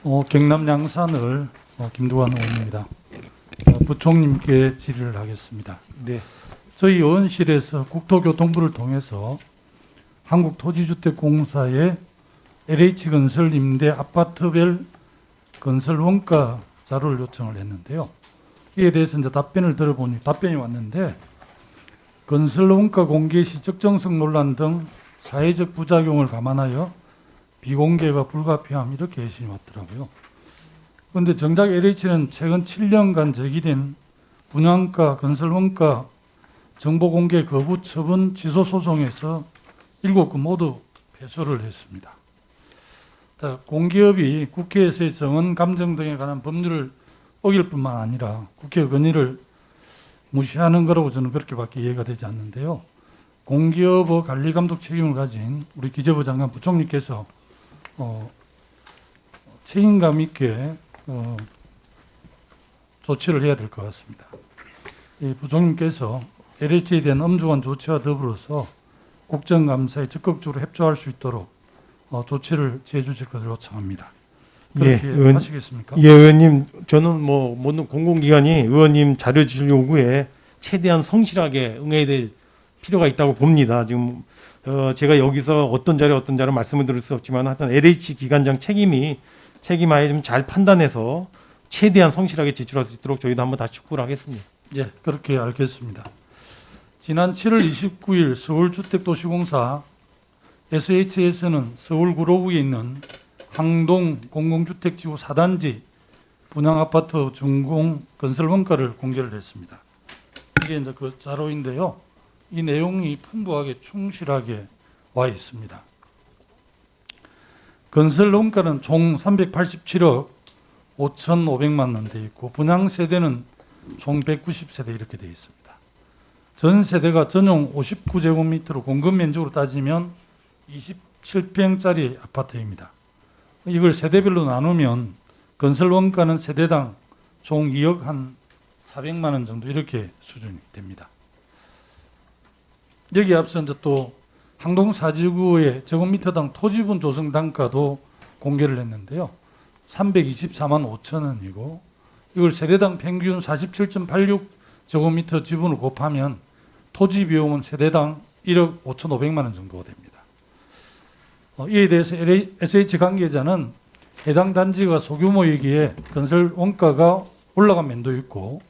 경남 양산을 김두관 의원입니다. 부총님께 질의를 하겠습니다. 네. 저희 의원실에서 국토교통부를 통해서 한국토지주택공사의 LH건설 임대 아파트별 건설 원가 자료를 요청을 했는데요. 이에 대해서 이제 답변을 들어보니 답변이 왔는데 건설 원가 공개 시 적정성 논란 등 사회적 부작용을 감안하여 비공개가 불가피함 이렇게 예신이 왔더라고요. 그런데 정작 LH는 최근 7년간 제기된 분양가, 건설원가 정보 공개 거부 처분 취소 소송에서 7건 모두 패소를 했습니다. 자, 공기업이 국회에서의 정원 감정 등에 관한 법률을 어길 뿐만 아니라 국회 건의를 무시하는 거라고 저는 그렇게밖에 이해가 되지 않는데요. 공기업의 관리 감독 책임을 가진 우리 기재부 장관 부총리께서 책임감 있게 조치를 해야 될 것 같습니다. 부총리께서 LH에 대한 엄중한 조치와 더불어서 국정감사에 적극적으로 협조할 수 있도록 조치를 취해 주실 것을 요청합니다. 그렇게 하시겠습니까? 예, 의원님, 저는 모든 공공기관이 의원님 자료 주실 요구에 최대한 성실하게 응해야 될 필요가 있다고 봅니다. 지금 제가 여기서 어떤 자료 말씀을 드릴 수 없지만 하여튼 LH 기관장 책임하에 좀 잘 판단해서 최대한 성실하게 제출할 수 있도록 저희도 한번 다시 촉구를 하겠습니다. 예, 그렇게 알겠습니다. 지난 7월 29일 서울주택도시공사 SH에서는 서울 구로구에 있는 항동 공공주택지구 4단지 분양아파트 준공 건설 원가를 공개를 했습니다. 이게 이제 그 자료인데요. 이 내용이 풍부하게 충실하게 와 있습니다. 건설 원가는 총 387억 5,500만 원 돼 있고 분양 세대는 총 190세대 이렇게 돼 있습니다. 전 세대가 전용 59제곱미터로 공급 면적으로 따지면 27평짜리 아파트입니다. 이걸 세대별로 나누면 건설 원가는 세대당 총 2억 한 400만 원 정도 이렇게 수준이 됩니다. 여기 앞서 이제 또 항동 4지구의 제곱미터당 토지분 조성 단가도 공개를 했는데요. 324만 5천 원이고 이걸 세대당 평균 47.86 제곱미터 지분을 곱하면 토지 비용은 세대당 1억 5,500만 원 정도가 됩니다. 이에 대해서 SH 관계자는 해당 단지가 소규모이기에 건설 원가가 올라간 면도 있고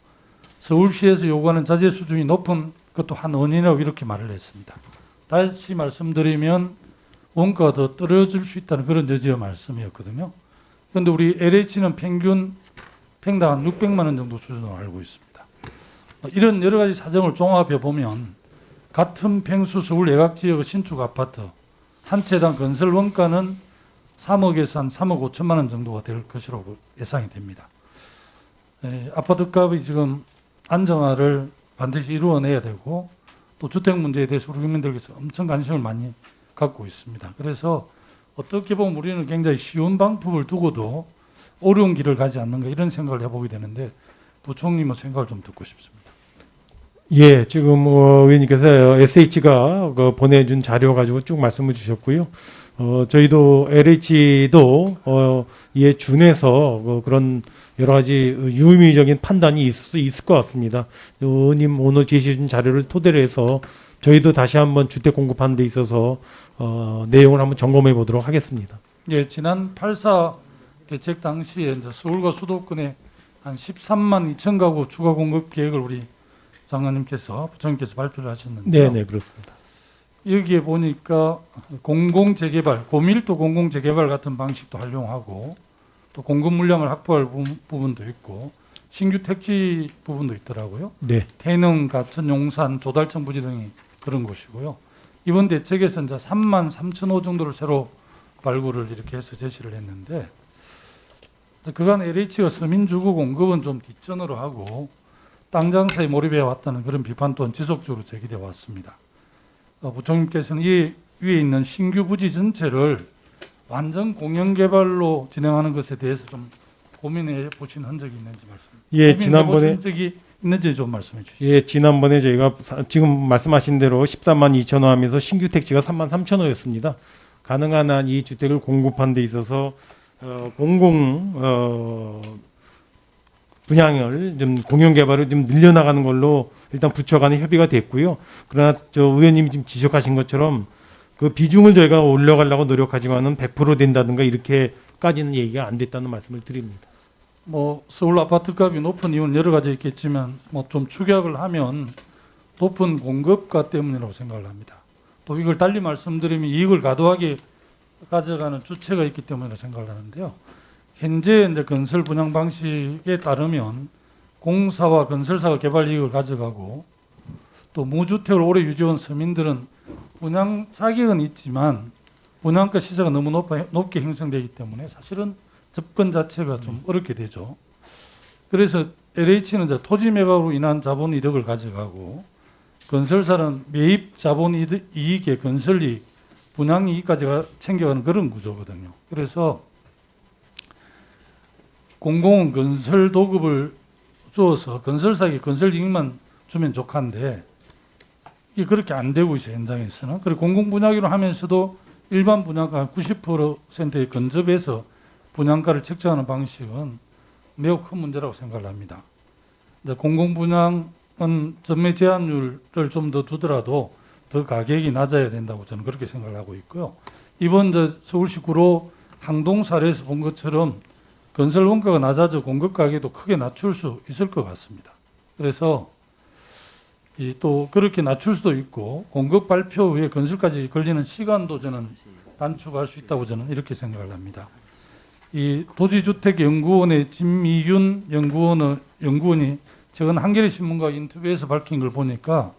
서울시에서 요구하는 자재 수준이 높은 것도 한 원인이라고 이렇게 말을 했습니다. 다시 말씀드리면 원가가 더 떨어질 수 있다는 그런 여지의 말씀이었거든요. 그런데 우리 LH는 평균 평당 한 600만 원 정도 수준으로 알고 있습니다. 이런 여러 가지 사정을 종합해 보면 같은 평수 서울 외곽지역의 신축 아파트 한 채당 건설 원가는 3억에서 한 3억 5천만 원 정도가 될 것이라고 예상이 됩니다. 아파트 값이 지금 안정화를 반드시 이루어내야 되고 또 주택 문제에 대해서 우리 국민들께서 엄청 관심을 많이 갖고 있습니다. 그래서 어떻게 보면 우리는 굉장히 쉬운 방법을 두고도 어려운 길을 가지 않는가 이런 생각을 해보게 되는데 부총님의 생각을 좀 듣고 싶습니다. 예, 지금 의원님께서 SH가 보내준 자료 가지고 쭉 말씀을 주셨고요. 저희도 LH도 이에 준해서 그런 여러 가지 유의미적인 판단이 있을 수 있을 것 같습니다. 의원님 오늘 제시해 준 자료를 토대로 해서 저희도 다시 한번 주택 공급하는 데 있어서 내용을 한번 점검해 보도록 하겠습니다. 예, 지난 8.4 대책 당시에 이제 서울과 수도권에 한 13만 2천 가구 추가 공급 계획을 우리 장관님께서 부총님께서 발표를 하셨는데요. 네, 그렇습니다. 여기에 보니까 공공재개발, 고밀도 공공재개발 같은 방식도 활용하고 또 공급 물량을 확보할 부분도 있고 신규 택지 부분도 있더라고요. 네. 태릉, 가천, 용산, 조달청 부지 등이 그런 곳이고요. 이번 대책에서 이제 3만 3천 호 정도를 새로 발굴을 이렇게 해서 제시를 했는데 그간 LH가 서민주거 공급은 좀 뒷전으로 하고 땅 장사에 몰입해 왔다는 그런 비판 또한 지속적으로 제기되어 왔습니다. 부총님께서는 이 위에 있는 신규 부지 전체를 완전 공영개발로 진행하는 것에 대해서 좀 고민해 보신 흔적이 있는지 말씀. 예, 지난번에 적이 있는지 좀 말씀해 주시죠. 예, 지난번에 저희가 지금 말씀하신 대로 14만 2천 호 하면서 신규 택지가 3만 3천 호였습니다. 가능한 한 이 주택을 공급하는 데 있어서 공공 분양을 좀 공영 개발을 좀 늘려나가는 걸로 일단 부처 간에 협의가 됐고요. 그러나 저 의원님이 지금 지적하신 것처럼 그 비중을 저희가 올려가려고 노력하지만은 100% 된다든가 이렇게까지는 얘기가 안 됐다는 말씀을 드립니다. 뭐 서울 아파트 값이 높은 이유는 여러 가지 있겠지만 뭐 좀 축약을 하면 높은 공급가 때문이라고 생각을 합니다. 또 이걸 달리 말씀드리면 이익을 과도하게 가져가는 주체가 있기 때문이라고 생각을 하는데요. 현재 이제 건설 분양 방식에 따르면 공사와 건설사가 개발 이익을 가져가고 또 무주택을 오래 유지한 서민들은 분양 자격은 있지만 분양가 시세가 너무 높게 형성되기 때문에 사실은 접근 자체가 좀 어렵게 되죠. 그래서 LH는 이제 토지 매각으로 인한 자본 이득을 가져가고 건설사는 매입 자본 이익에 건설이익, 분양 이익까지 챙겨가는 그런 구조거든요. 그래서 공공은 건설 도급을 주어서 건설사에게 건설 이익만 주면 좋한데 이게 그렇게 안 되고 있어요, 현장에서는. 그리고 공공 분양으로 하면서도 일반 분양가 90%에 근접해서 분양가를 책정하는 방식은 매우 큰 문제라고 생각을 합니다. 이제 공공 분양은 전매 제한율을 좀 더 두더라도 더 가격이 낮아야 된다고 저는 그렇게 생각을 하고 있고요. 이번 서울시 구로 항동 사례에서 본 것처럼 건설 원가가 낮아져 공급 가격도 크게 낮출 수 있을 것 같습니다. 그래서 또 그렇게 낮출 수도 있고 공급 발표 후에 건설까지 걸리는 시간도 저는 단축할 수 있다고 저는 이렇게 생각을 합니다. 이 도시주택연구원의 진미윤 연구원이 최근 한겨레 신문과 인터뷰에서 밝힌 걸 보니까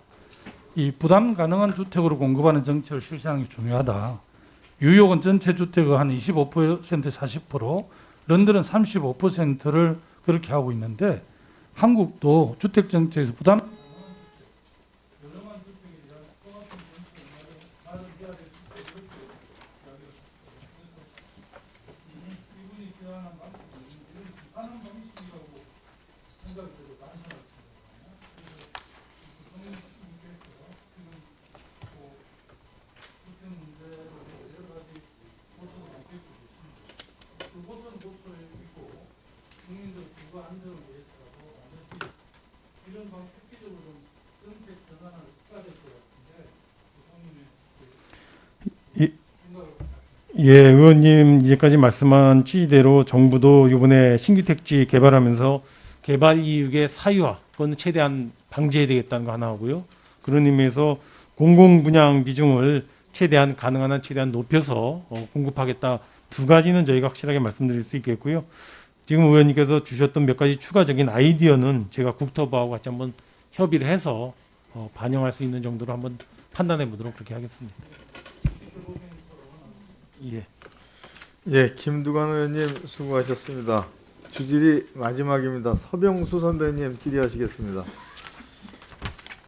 이 부담 가능한 주택으로 공급하는 정책을 실시하는 게 중요하다. 뉴욕은 전체 주택의 한 25% 40%, 런던은 35%를 그렇게 하고 있는데 한국도 주택 정책에서 부담 예, 의원님 이제까지 말씀한 취지대로 정부도 이번에 신규 택지 개발하면서 개발 이익의 사유화, 그건 최대한 방지해야 되겠다는 거 하나 하고요. 그런 의미에서 공공 분양 비중을 최대한 가능한 한 최대한 높여서 공급하겠다. 두 가지는 저희가 확실하게 말씀드릴 수 있겠고요. 지금 의원님께서 주셨던 몇 가지 추가적인 아이디어는 제가 국토부하고 같이 한번 협의를 해서 반영할 수 있는 정도로 한번 판단해 보도록 그렇게 하겠습니다. 예. 예, 김두관 의원님 수고하셨습니다. 주질이 마지막입니다. 서병수 선배님 질의하시겠습니다.